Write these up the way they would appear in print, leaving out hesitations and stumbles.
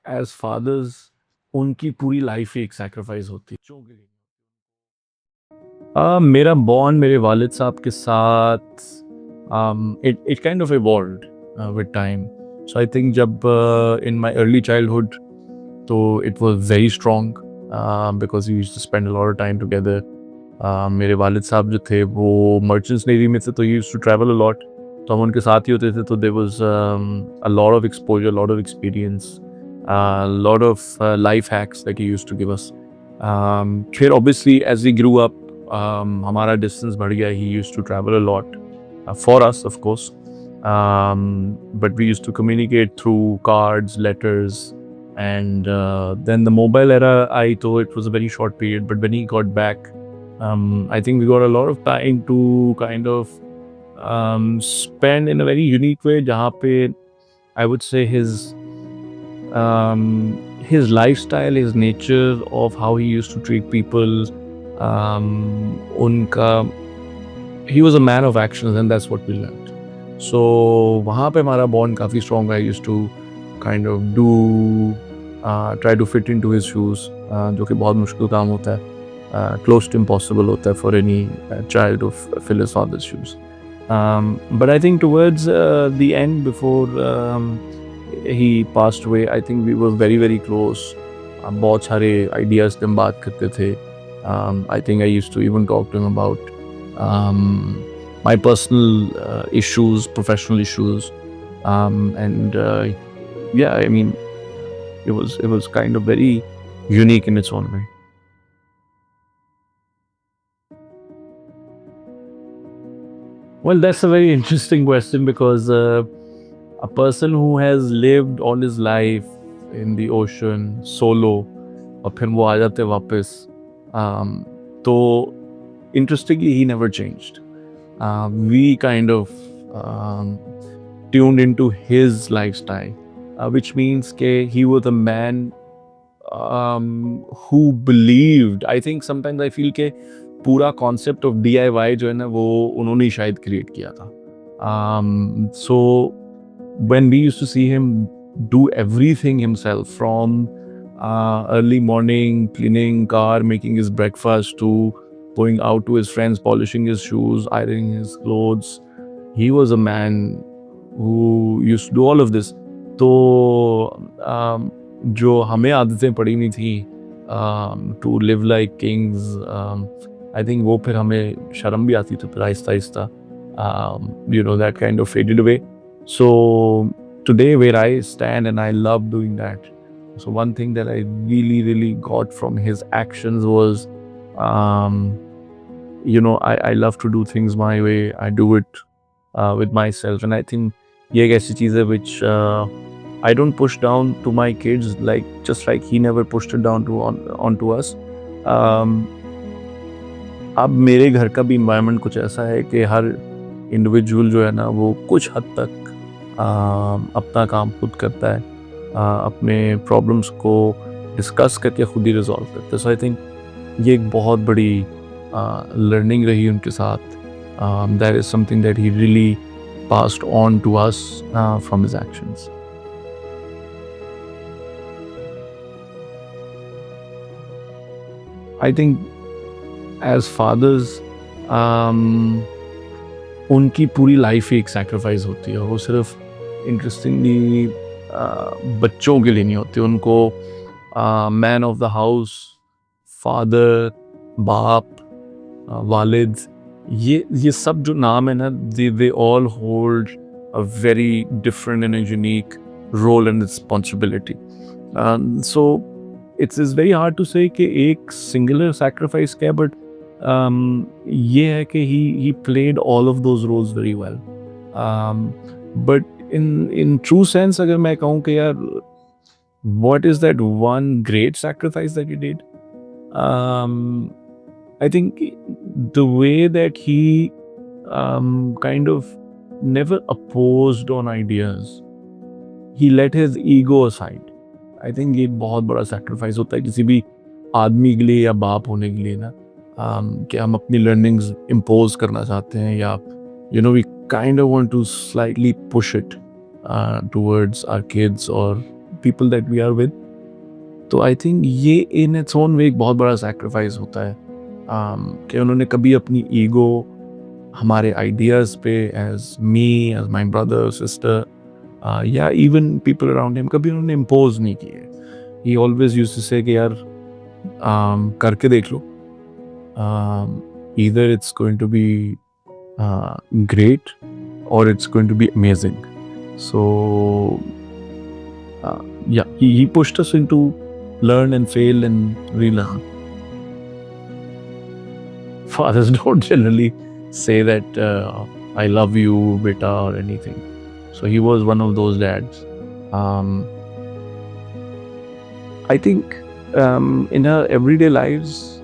As fathers उनकी पूरी life ही एक सेक्रीफाइस होती है बच्चों के लिए। मेरा बॉन्ड मेरे वालिद साहब के साथ it it kind of evolved with time. So I think जब इन माय अर्ली चाइल्डहुड तो it was very strong because we used to spend a lot of time together. मेरे वालिद साहब जो थे वो मर्चेंट्स नेवी में थे, तो used to travel a lot, तो हम उनके साथ ही होते थे। तो there was a lot of exposure, lot of experience, lot of life hacks that he used to give us. फिर obviously as we grew up हमारा डिस्टेंस बढ़ गया। He used to travel a lot for us of course, but we used to communicate through cards, letters, and then the mobile era, I thought it was a very short period, but when he got back, I think we got a lot of time to kind of spend in a very unique way, jahan pe I would say his lifestyle, his nature of how he used to treat people, unka, he was a man of actions, and that's what we learned. So वहाँ पे हमारा bond काफ़ी strong है. I used to kind of try to fit into his shoes, जो कि बहुत मुश्किल काम होता है, close to impossible होता है for any child to fill his father's shoes. But I think towards the end, before he passed away, I think we were very very close. बहुत सारे ideas पे हम बात करते थे. I think I used to even talk to him about my personal issues, professional issues, and yeah, I mean, it was kind of very unique in its own way. Well, that's a very interesting question because a person who has lived all his life in the ocean solo, और फिर वो आ जाते वापस, तो interestingly he never changed. We kind of tuned into his lifestyle, which means that he was a man who believed. I think sometimes I feel कि पूरा concept of DIY जो है ना वो उन्होंने ही शायद क्रिएट किया था. So when we used to see him do everything himself, from early morning cleaning car, making his breakfast, to going out to his friends, polishing his shoes, ironing his clothes, he was a man who used to do all of this. तो जो हमें आदतें पड़ी नहीं थी to live like kings, I think वो फिर हमें शर्म भी आती थी फिर Aahista Aahista, that kind of faded away. So today where I stand, and I love doing that. So one thing that I really really got from his actions was, I love to do things my way. I do it with myself, and I think ये एक ऐसी चीज़ है which I don't push down to my kids, like just like he never pushed it down onto us. Um, अब मेरे घर का भी environment कुछ ऐसा है कि हर इंडिविजुअल जो है ना वो कुछ हद तक अपना काम खुद करता है, अपने प्रॉब्लम्स को डिस्कस करके खुद ही रिजॉल्व करता है. सो आई थिंक ये एक बहुत बड़ी लर्निंग रही उनके साथ. That is something that he really passed on to us from his actions. I think as fathers, उनकी पूरी लाइफ ही एक सैक्रिफाइस होती है. वो सिर्फ इंटरेस्टिंगली बच्चों के लिए नहीं होती. उनको man of the house, father, बाप, वालिद, ये सब जो नाम है ना, they all hold a very different and unique role and responsibility. So it's very hard to say कि एक सिंगुलर सैक्रिफाइस क्या है, बट ये है कि he played all of those roles very well. But in true sense, अगर मैं कहूँ कि यार what is that one great sacrifice that he did? I think the way that he kind of never opposed on ideas. He let his ego aside. I think ये बहुत बड़ा sacrifice होता है किसी भी आदमी के लिए या बाप होने के लिए ना, कि हम अपनी learnings impose करना चाहते हैं, या we kind of want to slightly push it towards our kids or people that we are with. तो आई थिंक ये इन इट्स ओन वे एक बहुत बड़ा सैक्रिफाइस होता है कि उन्होंने कभी अपनी ईगो हमारे आइडियाज़ पे as me as my brother sister या इवन पीपल अराउंड हिम कभी उन्होंने इम्पोज नहीं किए. ही ऑलवेज यूज्ड टू से कि यार करके देख लो, either it's going to be great or it's going to be amazing. So yeah, he pushed us into learn and fail and relearn. Fathers don't generally say that I love you beta or anything, so he was one of those dads. I think in our everyday lives,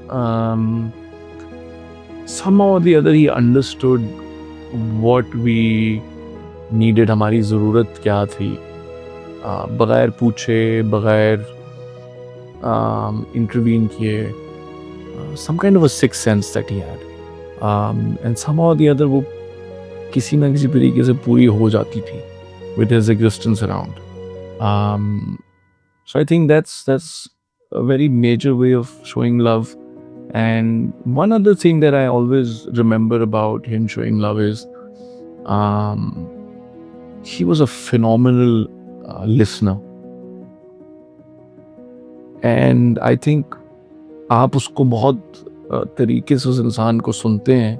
somehow or the other he understood what we needed, हमारी ज़रूरत क्या थी, बगैर पूछे बगैर intervene किए. Some kind of a sixth sense that he had, and somehow or the other वो किसी ना किसी तरीके से पूरी हो जाती थी with his existence around. So I think that's a very major way of showing love. And one other thing that I always remember about him showing love is he was a phenomenal listener. And I think आप उसको बहुत तरीके से उस इंसान को सुनते हैं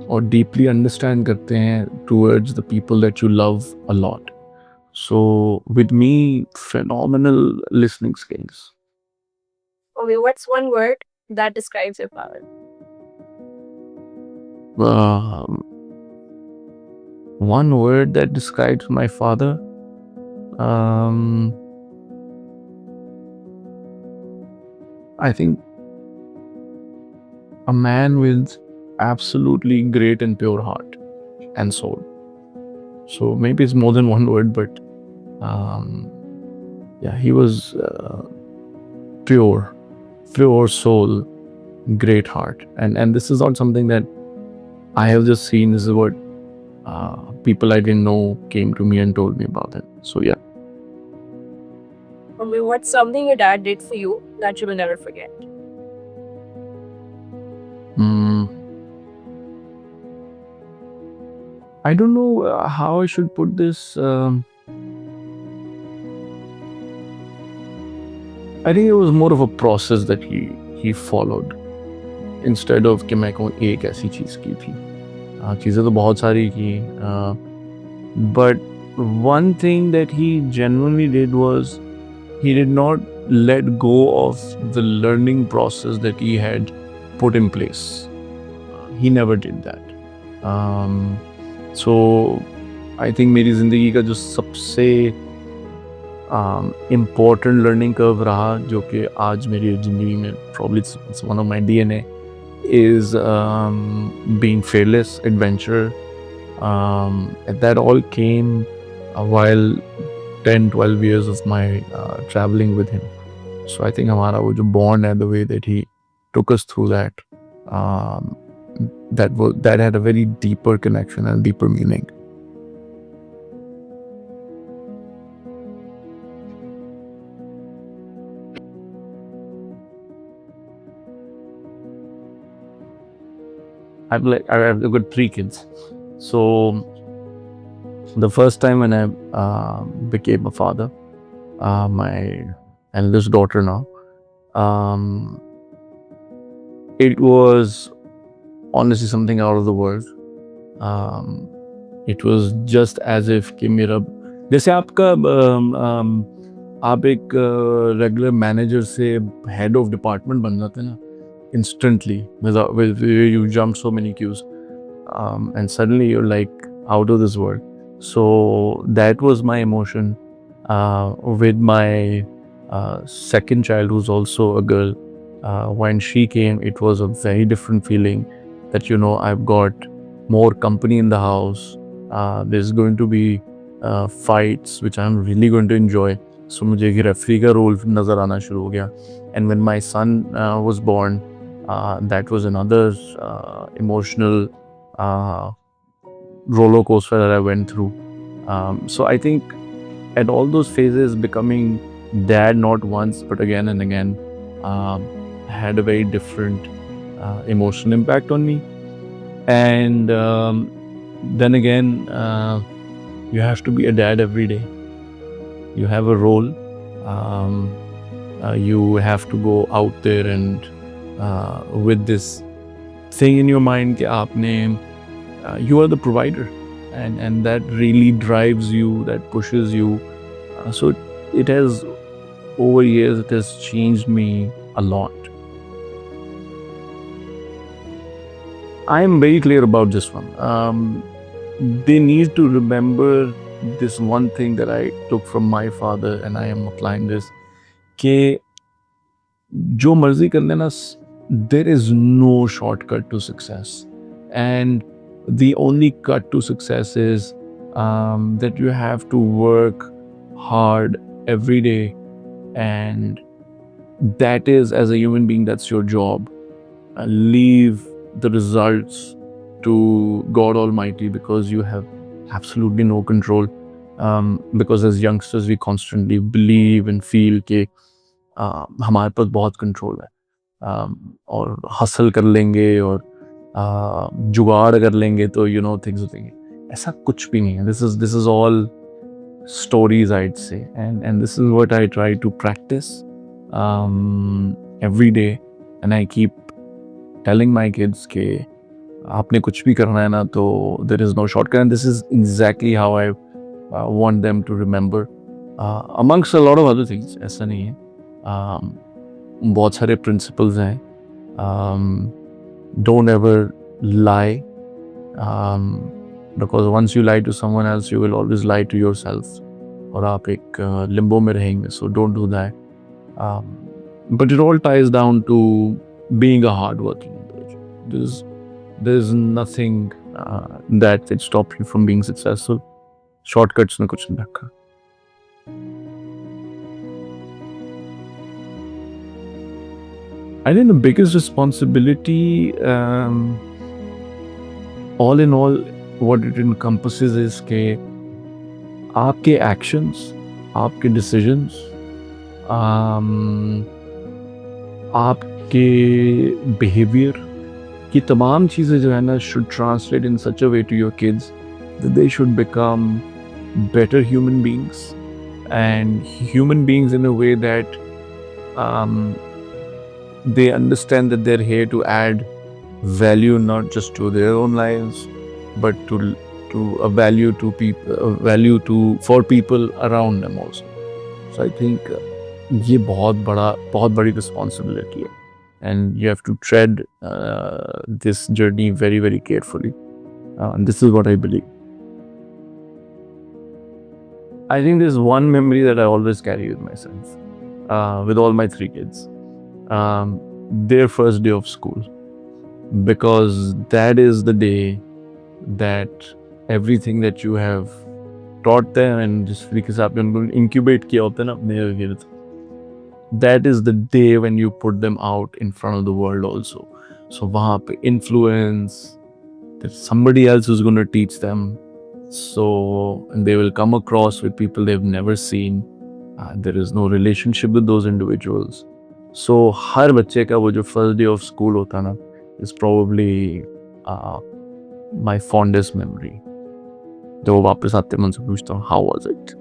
और डीपली अंडरस्टैंड करते हैं towards the people that you love a lot. So with me, phenomenal listening skills. Okay, what's one word that describes your father? One word that describes my father. I think a man with absolutely great and pure heart and soul. So maybe it's more than one word, but yeah, he was pure soul, great heart, and this is not something that I have just seen. This is what people I didn't know came to me and told me about it. So yeah. Okay, what's something your dad did for you that you will never forget? I don't know how I should put this. I think it was more of a process that he followed instead of कि मैं कहूँ एक ऐसी चीज़ की थी. चीज़ें तो बहुत सारी की, but one thing that he genuinely did was he did not let go of the learning process that he had put in place. He never did that. So I think मेरी ज़िंदगी का जो सबसे important learning curve रहा, जो कि आज मेरी ज़िंदगी में probably it's one of my DNA, is being fearless, adventure. And that all came while 10-12 years of my traveling with him. So I think हमारा वो जो bond and the way that he took us through that, that had a very deeper connection and deeper meaning. I have got 3 kids. So the first time when I became a father, my eldest daughter now, it was honestly something out of the world. It was just as if कि मेरा जैसे आपका आप एक regular manager से head of department बन जाते हैं ना instantly with you jump so many queues, and suddenly you're like out of this world. So that was my emotion with my second child, who's also a girl. When she came, it was a very different feeling that I've got more company in the house. There's going to be fights which I'm really going to enjoy. So मुझे एक referee का role नज़र आना शुरू हो गया. And when my son was born, that was another emotional roller coaster that I went through. So I think at all those phases, becoming dad not once but again and again had a very different emotional impact on me. And then again, you have to be a dad every day. You have a role. You have to go out there and with this thing in your mind कि आपने you are the provider, and that really drives you, that pushes you. So it has, over years, it has changed me a lot. I am very clear about this one. They need to remember this one thing that I took from my father, and I am applying this. कि जो मर्जी कर लेना, there is no shortcut to success, and the only cut to success is that you have to work hard every day, and that is, as a human being, that's your job. Leave the results to God Almighty, because you have absolutely no control. Because as youngsters we constantly believe and feel कि हमारे पास बहुत control है, और hustle कर लेंगे और जुगाड़ कर लेंगे तो थिंग्स हो जाएंगे. ऐसा कुछ भी नहीं है. This is all stories, I'd say, and this is what I try to practice every day, and I keep telling my kids कि आपने कुछ भी करना है ना, तो there is no shortcut, and this is exactly how I want them to remember, amongst a lot of other things. ऐसा नहीं है, बहुत सारे principles हैं. Don't ever lie, because once you lie to someone else, you will always lie to yourself, और आप एक limbo में रहेंगे. So don't do that. But it all ties down to being a hardworking individual. There's nothing that can stop you from being successful. Shortcuts में कुछ नहीं रखा. I think the biggest responsibility, all in all, what it encompasses is कि आपके actions, आपके decisions, आपके behavior की तमाम चीज़ें जो है ना should translate in such a way to your kids that they should become better human beings, and human beings in a way that they understand that they're here to add value, not just to their own lives, but to a value to people, for people around them also. So I think ये बहुत बड़ी responsibility है, and you have to tread this journey very, very carefully. And this is what I believe. I think there's one memory that I always carry with myself, with all my 3 kids. Their first day of school, because that is the day that everything that you have taught them and जिस तरीके से आपने उनको incubate किया होता है ना अपने इर्द-गिर्द, that is the day when you put them out in front of the world also. So वहाँ पे influence, there's somebody else who's going to teach them, so and they will come across with people they've never seen. There is no relationship with those individuals. So हर बच्चे का वो जो first day of school होता ना is probably my fondest memory. जब वो वापस आते मैं उनसे पूछता हूँ how was it?